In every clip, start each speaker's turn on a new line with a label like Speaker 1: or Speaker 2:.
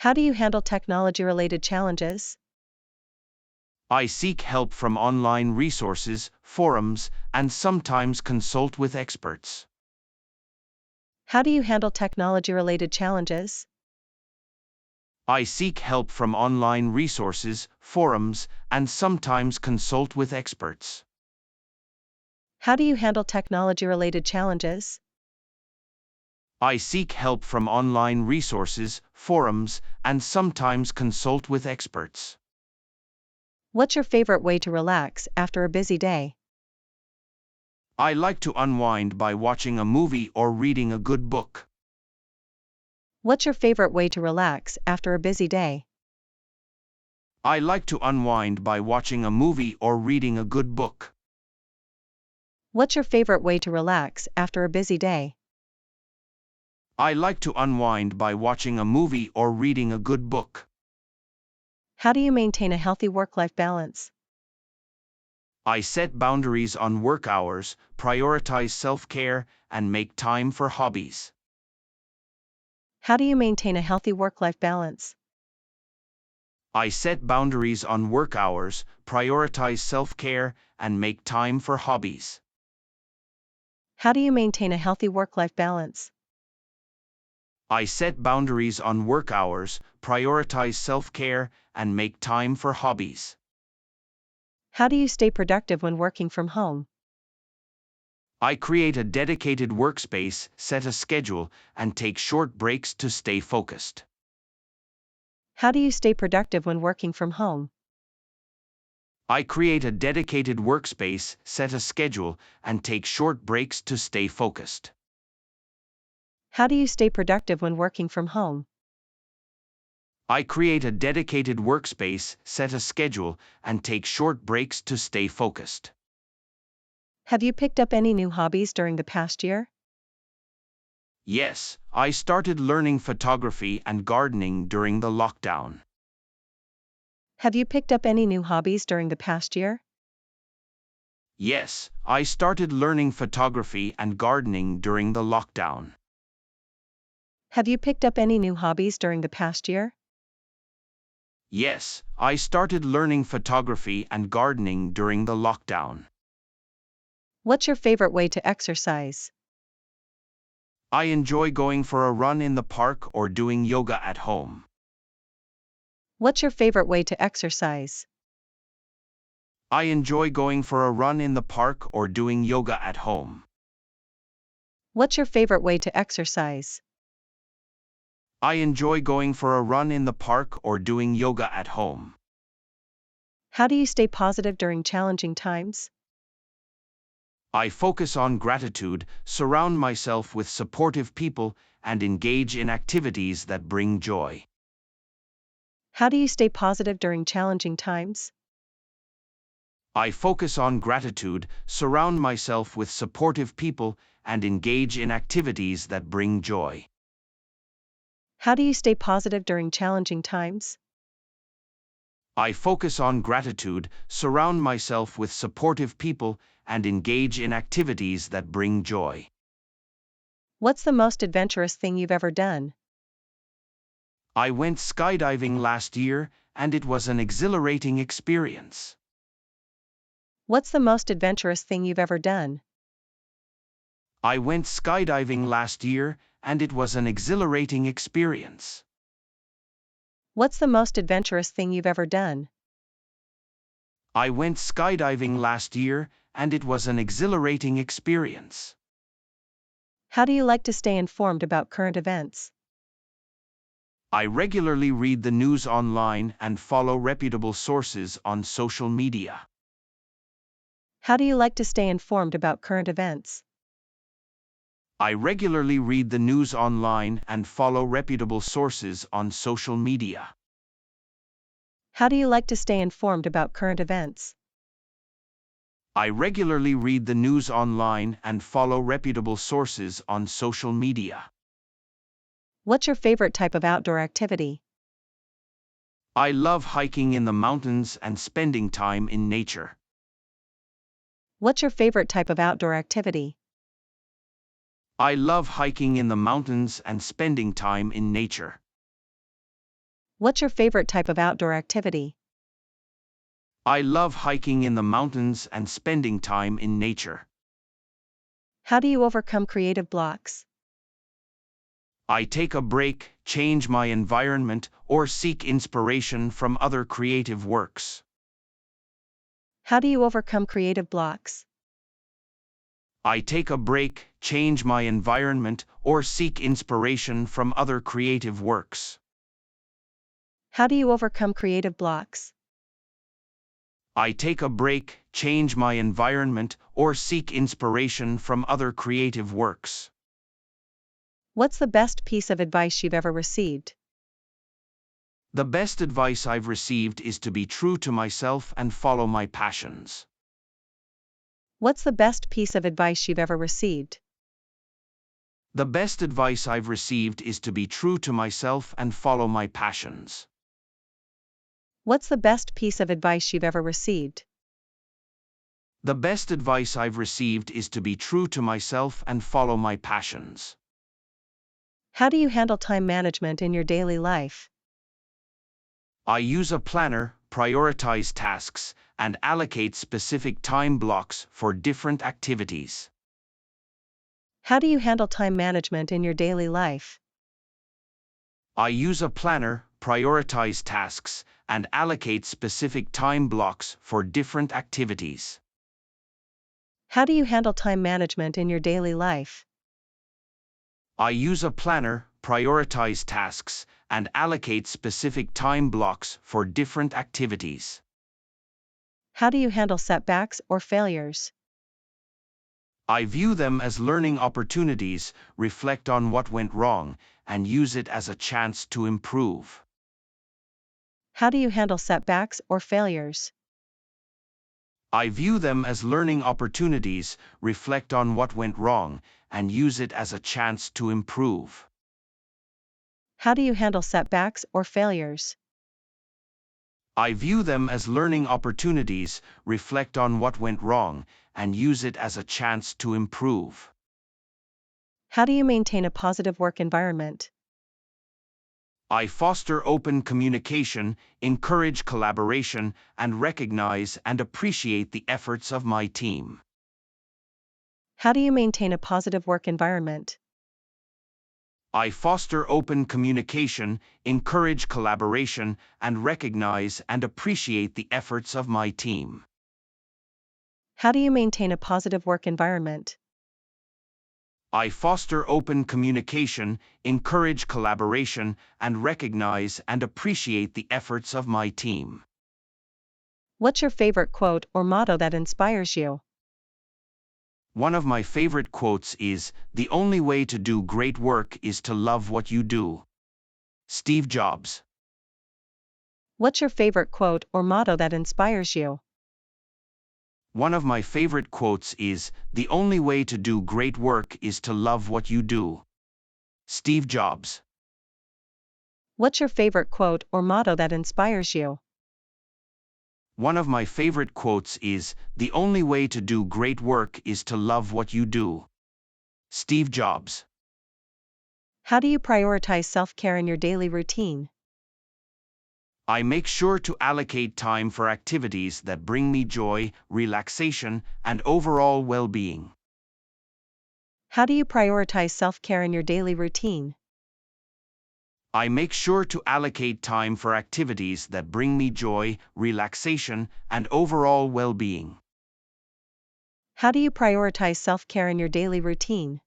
Speaker 1: How do you handle technology-related challenges?
Speaker 2: I seek help from online resources, forums, and sometimes consult with experts.
Speaker 1: How do you handle technology-related challenges?
Speaker 2: I seek help from online resources, forums, and sometimes consult with experts.
Speaker 1: How do you handle technology-related challenges?
Speaker 2: I seek help from online resources, forums, and sometimes consult with experts.
Speaker 1: What's your favorite way to relax after a busy day?
Speaker 2: I like to unwind by watching a movie or reading a good book.
Speaker 1: What's your favorite way to relax after a busy day?
Speaker 2: I like to unwind by watching a movie or reading a good book.
Speaker 1: What's your favorite way to relax after a busy day?
Speaker 2: I like to unwind by watching a movie or reading a good book.
Speaker 1: How do you maintain a healthy work-life balance?
Speaker 2: I set boundaries on work hours, prioritize self-care, and make time for hobbies.
Speaker 1: How do you maintain a healthy work-life balance?
Speaker 2: I set boundaries on work hours, prioritize self-care, and make time for hobbies.
Speaker 1: How do you maintain a healthy work-life balance?
Speaker 2: I set boundaries on work hours, prioritize self-care, and make time for hobbies.
Speaker 1: How do you stay productive when working from home?
Speaker 2: I create a dedicated workspace, set a schedule, and take short breaks to stay focused.
Speaker 1: How do you stay productive when working from home?
Speaker 2: I create a dedicated workspace, set a schedule, and take short breaks to stay focused.
Speaker 1: How do you stay productive when working from home?
Speaker 2: I create a dedicated workspace, set a schedule, and take short breaks to stay focused.
Speaker 1: Have you picked up any new hobbies during the past year?
Speaker 2: Yes, I started learning photography and gardening during the lockdown.
Speaker 1: Have you picked up any new hobbies during the past year?
Speaker 2: Yes, I started learning photography and gardening during the lockdown.
Speaker 1: Have you picked up any new hobbies during the past year?
Speaker 2: Yes, I started learning photography and gardening during the lockdown.
Speaker 1: What's your favorite way to exercise?
Speaker 2: I enjoy going for a run in the park or doing yoga at home.
Speaker 1: What's your favorite way to exercise?
Speaker 2: I enjoy going for a run in the park or doing yoga at home.
Speaker 1: What's your favorite way to exercise?
Speaker 2: I enjoy going for a run in the park or doing yoga at home.
Speaker 1: How do you stay positive during challenging times?
Speaker 2: I focus on gratitude, surround myself with supportive people, and engage in activities that bring joy.
Speaker 1: How do you stay positive during challenging times?
Speaker 2: I focus on gratitude, surround myself with supportive people, and engage in activities that bring joy.
Speaker 1: How do you stay positive during challenging times?
Speaker 2: I focus on gratitude, surround myself with supportive people, and engage in activities that bring joy.
Speaker 1: What's the most adventurous thing you've ever done?
Speaker 2: I went skydiving last year, and it was an exhilarating experience.
Speaker 1: What's the most adventurous thing you've ever done?
Speaker 2: I went skydiving last year, and it was an exhilarating experience.
Speaker 1: What's the most adventurous thing you've ever done?
Speaker 2: I went skydiving last year, and it was an exhilarating experience.
Speaker 1: How do you like to stay informed about current events?
Speaker 2: I regularly read the news online and follow reputable sources on social media.
Speaker 1: How do you like to stay informed about current events?
Speaker 2: I regularly read the news online and follow reputable sources on social media.
Speaker 1: How do you like to stay informed about current events?
Speaker 2: I regularly read the news online and follow reputable sources on social media.
Speaker 1: What's your favorite type of outdoor activity?
Speaker 2: I love hiking in the mountains and spending time in nature.
Speaker 1: What's your favorite type of outdoor activity?
Speaker 2: I love hiking in the mountains and spending time in nature.
Speaker 1: What's your favorite type of outdoor activity?
Speaker 2: I love hiking in the mountains and spending time in nature.
Speaker 1: How do you overcome creative blocks?
Speaker 2: I take a break, change my environment, or seek inspiration from other creative works.
Speaker 1: How do you overcome creative blocks?
Speaker 2: I take a break, change my environment, or seek inspiration from other creative works.
Speaker 1: How do you overcome creative blocks?
Speaker 2: I take a break, change my environment, or seek inspiration from other creative works.
Speaker 1: What's the best piece of advice you've ever received?
Speaker 2: The best advice I've received is to be true to myself and follow my passions.
Speaker 1: What's the best piece of advice you've ever received?
Speaker 2: The best advice I've received is to be true to myself and follow my passions.
Speaker 1: What's the best piece of advice you've ever received?
Speaker 2: The best advice I've received is to be true to myself and follow my passions.
Speaker 1: How do you handle time management in your daily life?
Speaker 2: I use a planner, prioritize tasks, and allocate specific time blocks for different activities.
Speaker 1: How do you handle time management in your daily life?
Speaker 2: I use a planner, prioritize tasks, and allocate specific time blocks for different activities.
Speaker 1: How do you handle time management in your daily life?
Speaker 2: I use a planner, prioritize tasks, and allocate specific time blocks for different activities.
Speaker 1: How do you handle setbacks or failures?
Speaker 2: I view them as learning opportunities, reflect on what went wrong, and use it as a chance to improve.
Speaker 1: How do you handle setbacks or failures?
Speaker 2: I view them as learning opportunities, reflect on what went wrong, and use it as a chance to improve.
Speaker 1: How do you handle setbacks or failures?
Speaker 2: I view them as learning opportunities, reflect on what went wrong, and use it as a chance to improve.
Speaker 1: How do you maintain a positive work environment?
Speaker 2: I foster open communication, encourage collaboration, and recognize and appreciate the efforts of my team.
Speaker 1: How do you maintain a positive work environment?
Speaker 2: I foster open communication, encourage collaboration, and recognize and appreciate the efforts of my team.
Speaker 1: How do you maintain a positive work environment?
Speaker 2: I foster open communication, encourage collaboration, and recognize and appreciate the efforts of my team.
Speaker 1: What's your favorite quote or motto that inspires you?
Speaker 2: One of my favorite quotes is, "The only way to do great work is to love what you do." Steve Jobs.
Speaker 1: What's your favorite quote or motto that inspires you?
Speaker 2: One of my favorite quotes is, "The only way to do great work is to love what you do." Steve Jobs.
Speaker 1: What's your favorite quote or motto that inspires you?
Speaker 2: One of my favorite quotes is, "The only way to do great work is to love what you do." Steve Jobs.
Speaker 1: How do you prioritize self-care in your daily routine?
Speaker 2: I make sure to allocate time for activities that bring me joy, relaxation, and overall well-being.
Speaker 1: How do you prioritize self-care in your daily routine?
Speaker 2: I make sure to allocate time for activities that bring me joy, relaxation, and overall well-being.
Speaker 1: How do you prioritize self-care in your daily routine?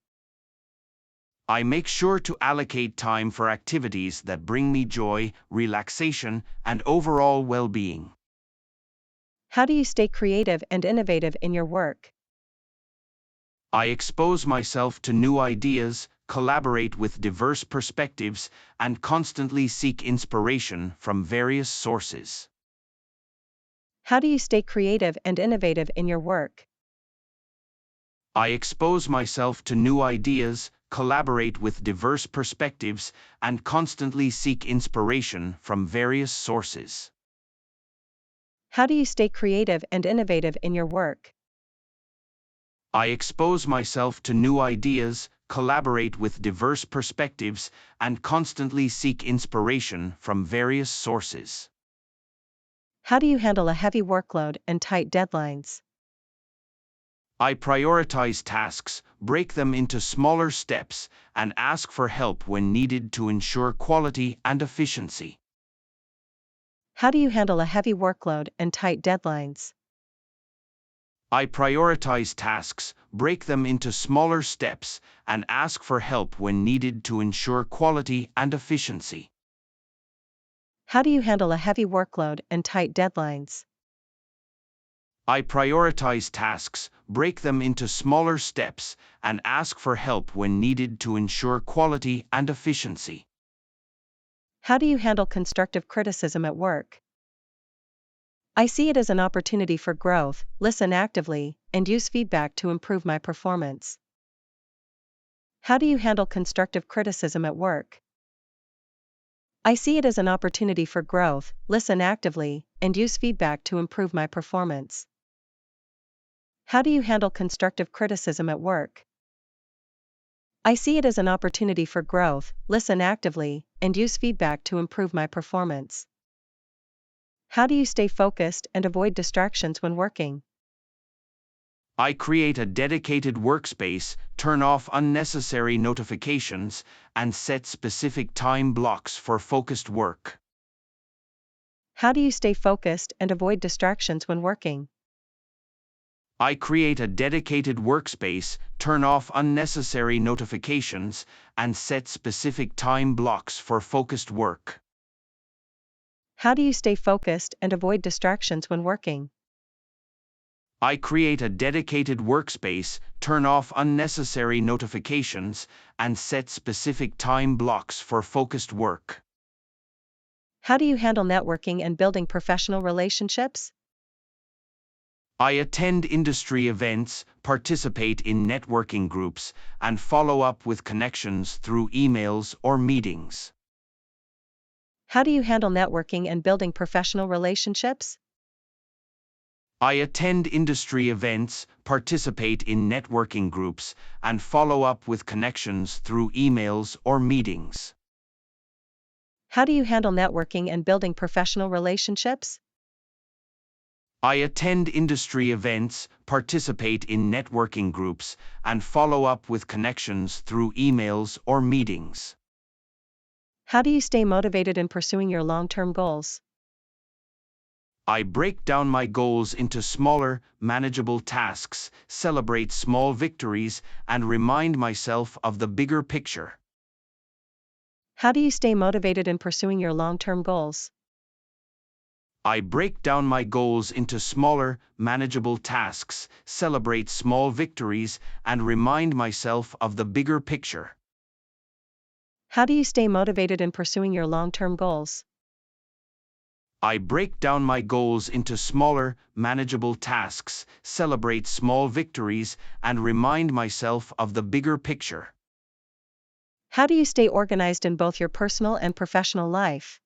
Speaker 2: I make sure to allocate time for activities that bring me joy, relaxation, and overall well-being.
Speaker 1: How do you stay creative and innovative in your work?
Speaker 2: I expose myself to new ideas, collaborate with diverse perspectives, and constantly seek inspiration from various sources.
Speaker 1: How do you stay creative and innovative in your work?
Speaker 2: I expose myself to new ideas, collaborate with diverse perspectives, and constantly seek inspiration from various sources.
Speaker 1: How do you stay creative and innovative in your work?
Speaker 2: I expose myself to new ideas, collaborate with diverse perspectives, and constantly seek inspiration from various sources.
Speaker 1: How do you stay creative and innovative in your work?
Speaker 2: I expose myself to new ideas, collaborate with diverse perspectives, and constantly seek inspiration from various sources.
Speaker 1: How do you handle a heavy workload and tight deadlines?
Speaker 2: I prioritize tasks, break them into smaller steps, and ask for help when needed to ensure quality and efficiency.
Speaker 1: How do you handle a heavy workload and tight deadlines?
Speaker 2: I prioritize tasks, break them into smaller steps, and ask for help when needed to ensure quality and efficiency.
Speaker 1: How do you handle a heavy workload and tight deadlines?
Speaker 2: I prioritize tasks, break them into smaller steps, and ask for help when needed to ensure quality and efficiency.
Speaker 1: How do you handle constructive criticism at work? I see it as an opportunity for growth, listen actively, and use feedback to improve my performance. How do you handle constructive criticism at work? I see it as an opportunity for growth, listen actively, and use feedback to improve my performance. How do you handle constructive criticism at work? I see it as an opportunity for growth, listen actively, and use feedback to improve my performance. How do you stay focused and avoid distractions when working?
Speaker 2: I create a dedicated workspace, turn off unnecessary notifications, and set specific time blocks for focused work.
Speaker 1: How do you stay focused and avoid distractions when working?
Speaker 2: I create a dedicated workspace, turn off unnecessary notifications, and set specific time blocks for focused work.
Speaker 1: How do you stay focused and avoid distractions when working?
Speaker 2: I create a dedicated workspace, turn off unnecessary notifications, and set specific time blocks for focused work.
Speaker 1: How do you handle networking and building professional relationships?
Speaker 2: I attend industry events, participate in networking groups, and follow up with connections through emails or meetings.
Speaker 1: How do you handle networking and building professional relationships?
Speaker 2: I attend industry events, participate in networking groups, and follow up with connections through emails or meetings.
Speaker 1: How do you handle networking and building professional relationships?
Speaker 2: I attend industry events, participate in networking groups, and follow up with connections through emails or meetings.
Speaker 1: How do you stay motivated in pursuing your long-term goals?
Speaker 2: I break down my goals into smaller, manageable tasks, celebrate small victories, and remind myself of the bigger picture.
Speaker 1: How do you stay motivated in pursuing your long-term goals?
Speaker 2: I break down my goals into smaller, manageable tasks, celebrate small victories, and remind myself of the bigger picture.
Speaker 1: How do you stay motivated in pursuing your long-term goals?
Speaker 2: I break down my goals into smaller, manageable tasks, celebrate small victories, and remind myself of the bigger picture.
Speaker 1: How do you stay organized in both your personal and professional life?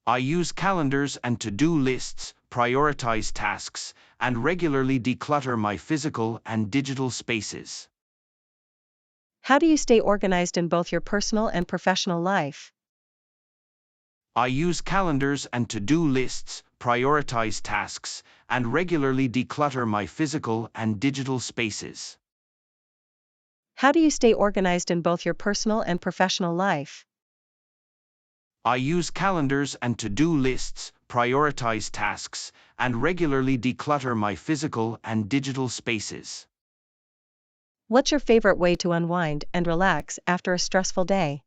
Speaker 2: I use calendars and to-do lists, prioritize tasks, and regularly declutter my physical and digital spaces.
Speaker 1: How do you stay organized in both your personal and professional life?
Speaker 2: I use calendars and to-do lists, prioritize tasks, and regularly declutter my physical and digital spaces.
Speaker 1: How do you stay organized in both your personal and professional life?
Speaker 2: I use calendars and to-do lists, prioritize tasks, and regularly declutter my physical and digital spaces.
Speaker 1: What's your favorite way to unwind and relax after a stressful day?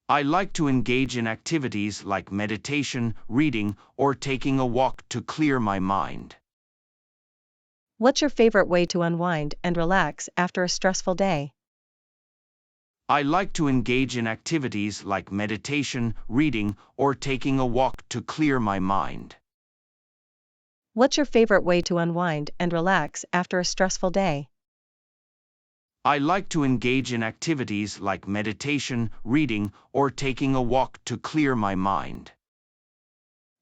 Speaker 2: I like to engage in activities like meditation, reading, or taking a walk to clear my mind.
Speaker 1: What's your favorite way to unwind and relax after a stressful day?
Speaker 2: I like to engage in activities like meditation, reading, or taking a walk to clear my mind.
Speaker 1: What's your favorite way to unwind and relax after a stressful day?
Speaker 2: I like to engage in activities like meditation, reading, or taking a walk to clear my mind.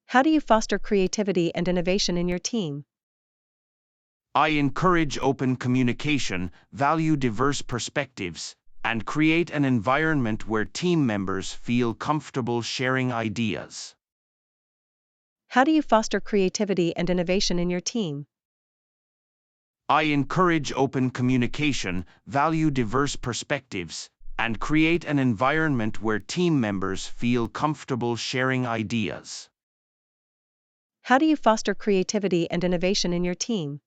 Speaker 1: How do you foster creativity and innovation in your team?
Speaker 2: I encourage open communication, value diverse perspectives, and create an environment where team members feel comfortable sharing ideas.
Speaker 1: How do you foster creativity and innovation in your team?
Speaker 2: I encourage open communication, value diverse perspectives, and create an environment where team members feel comfortable sharing ideas.
Speaker 1: How do you foster creativity and innovation in your team?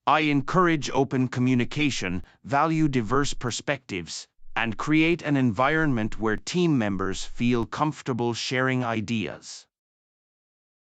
Speaker 2: I encourage open communication, value diverse perspectives, and create an environment where team members feel comfortable sharing ideas.